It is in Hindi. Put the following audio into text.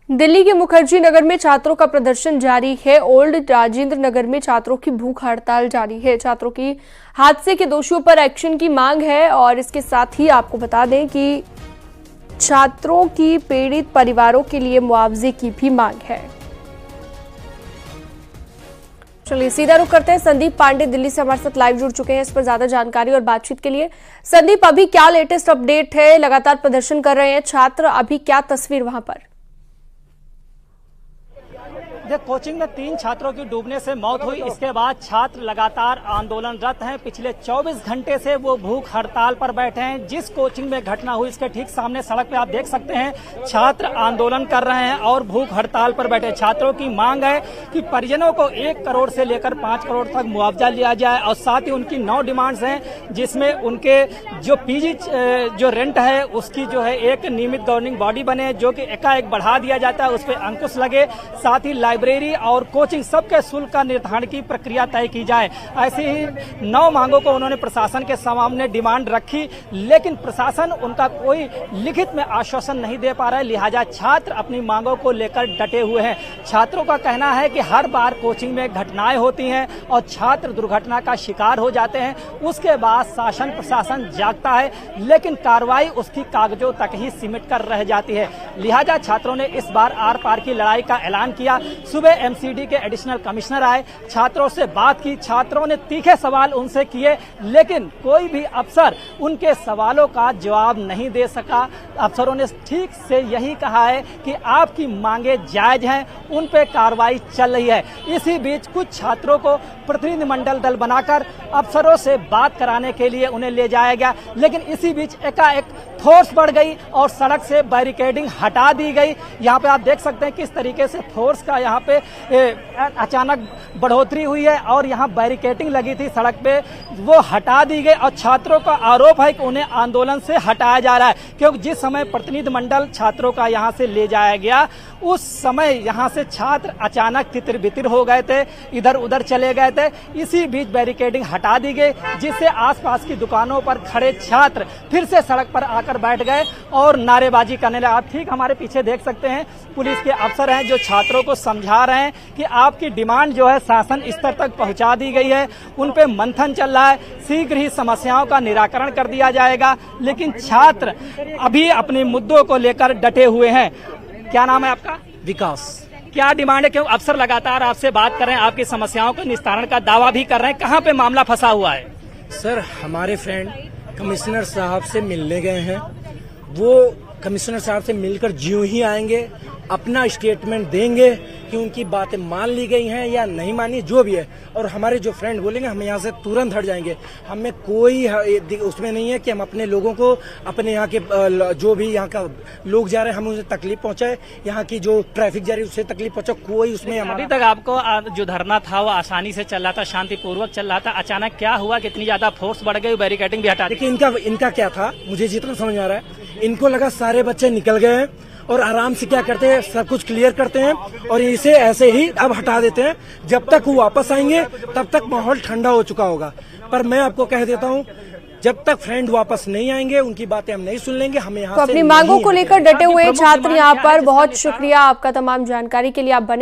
दिल्ली के मुखर्जी नगर में छात्रों का प्रदर्शन जारी है। ओल्ड राजेंद्र नगर में छात्रों की भूख हड़ताल जारी है। छात्रों की हादसे के दोषियों पर एक्शन की मांग है और इसके साथ ही आपको बता दें कि छात्रों की पीड़ित परिवारों के लिए मुआवजे की भी मांग है। चलिए सीधा रुख करते हैं। संदीप पांडे दिल्ली से हमारे साथ लाइव जुड़ चुके हैं इस पर ज्यादा जानकारी और बातचीत के लिए। संदीप, अभी क्या लेटेस्ट अपडेट है? लगातार प्रदर्शन कर रहे हैं छात्र, अभी क्या तस्वीर वहां पर? कोचिंग में 3 छात्रों की डूबने से मौत हुई। इसके बाद छात्र लगातार आंदोलनरत हैं। पिछले 24 घंटे से वो भूख हड़ताल पर बैठे हैं। जिस कोचिंग में घटना हुई इसके ठीक सामने सड़क पे आप देख सकते हैं छात्र आंदोलन कर रहे हैं और भूख हड़ताल पर बैठे। छात्रों की मांग है कि परिजनों को 1 करोड़ से लेकर 5 करोड़ तक मुआवजा लिया जाए और साथ ही उनकी 9 डिमांड्स हैं, जिसमें उनके जो पीजी जो रेंट है उसकी जो है एक नियमित गवर्निंग बॉडी बने, जो कि एकाएक बढ़ा दिया जाता है, उस पर अंकुश लगे। साथ ही लाइब्रेरी और कोचिंग सबके शुल्क का निर्धारण की प्रक्रिया तय की जाए। ऐसी ही 9 मांगों को उन्होंने प्रशासन के सामने डिमांड रखी, लेकिन प्रशासन उनका कोई लिखित में आश्वासन नहीं दे पा रहा है। लिहाजा छात्र अपनी मांगों को लेकर डटे हुए हैं। छात्रों का कहना है कि हर बार कोचिंग में घटनाएं होती हैं और छात्र दुर्घटना का शिकार हो जाते हैं। उसके बाद शासन प्रशासन जागता है, लेकिन कार्रवाई उसकी कागजों तक ही सिमट कर रह जाती है। लिहाजा छात्रों ने इस बार आर पार की लड़ाई का ऐलान किया। सुबह एमसीडी के एडिशनल कमिश्नर आए, छात्रों से बात की। छात्रों ने तीखे सवाल उनसे किए, लेकिन कोई भी अफसर उनके सवालों का जवाब नहीं दे सका। अफसरों ने ठीक से यही कहा है कि आपकी मांगे जायज हैं, उन पे कार्रवाई चल रही है। इसी बीच कुछ छात्रों को प्रतिनिधिमंडल दल बनाकर अफसरों से बात कराने के लिए उन्हें ले जाया गया, लेकिन इसी बीच एकाएक फोर्स बढ़ गई और सड़क से बैरिकेडिंग हटा दी गई। यहाँ पे आप देख सकते हैं किस तरीके से फोर्स का यहाँ पे अचानक बढ़ोतरी हुई है और यहाँ बैरिकेडिंग लगी थी सड़क पे, वो हटा दी गई। और छात्रों का आरोप है कि उन्हें आंदोलन से हटाया जा रहा है, क्योंकि जिस समय प्रतिनिधिमंडल छात्रों का यहाँ से ले जाया गया उस समय यहाँ से छात्र अचानक तितर बितर हो गए थे, इधर उधर चले गए थे। इसी बीच बैरिकेडिंग हटा दी गई, जिससे आसपास की दुकानों पर खड़े छात्र फिर से सड़क पर आकर बैठ गए और नारेबाजी करने लगे। आप ठीक हमारे पीछे देख सकते हैं पुलिस के अफसर हैं जो छात्रों को समझा रहे हैं कि आपकी डिमांड जो है शासन स्तर तक पहुंचा दी गई है, उन पे मंथन चल रहा है, शीघ्र ही समस्याओं का निराकरण कर दिया जाएगा। लेकिन छात्र अभी अपने मुद्दों को लेकर डटे हुए हैं। क्या नाम है आपका? विकास। क्या डिमांड है? क्यों अफसर लगातार आपसे बात कर रहे हैं, आपकी समस्याओं के निस्तारण का दावा भी कर रहे हैं, कहाँ पे मामला फंसा हुआ है? सर, हमारे फ्रेंड कमिश्नर साहब से मिलने गए हैं। वो कमिश्नर साहब से मिलकर ज्यों ही आएंगे अपना स्टेटमेंट देंगे कि उनकी बातें मान ली गई हैं या नहीं मानी, जो भी है। और हमारे जो फ्रेंड बोलेंगे हम यहाँ से तुरंत हट जाएंगे। हमें कोई उसमें नहीं है कि हम अपने लोगों को, अपने यहाँ के जो भी यहाँ का लोग जा रहे हैं हम उसे तकलीफ पहुंचाए, यहाँ की जो ट्रैफिक जा रही है उससे तकलीफ पहुंचाए, कोई उसमें अभी तक आपको जो धरना था वो आसानी से चल रहा था, शांतिपूर्वक चल रहा था। अचानक क्या हुआ, कितनी ज्यादा फोर्स बढ़ गई, बैरिकेडिंग भी हटा दी? देखिए इनका क्या था, मुझे जितना समझ आ रहा है, इनको लगा सारे बच्चे निकल गए हैं और आराम से क्या करते हैं, सब कुछ क्लियर करते हैं और इसे ऐसे ही अब हटा देते हैं। जब तक वो वापस आएंगे तब तक माहौल ठंडा हो चुका होगा। पर मैं आपको कह देता हूँ, जब तक फ्रेंड वापस नहीं आएंगे उनकी बातें हम नहीं सुन लेंगे। हमें यहाँ तो अपनी मांगों को लेकर डटे हुए छात्र यहाँ पर। बहुत शुक्रिया आपका तमाम जानकारी के लिए। आप बने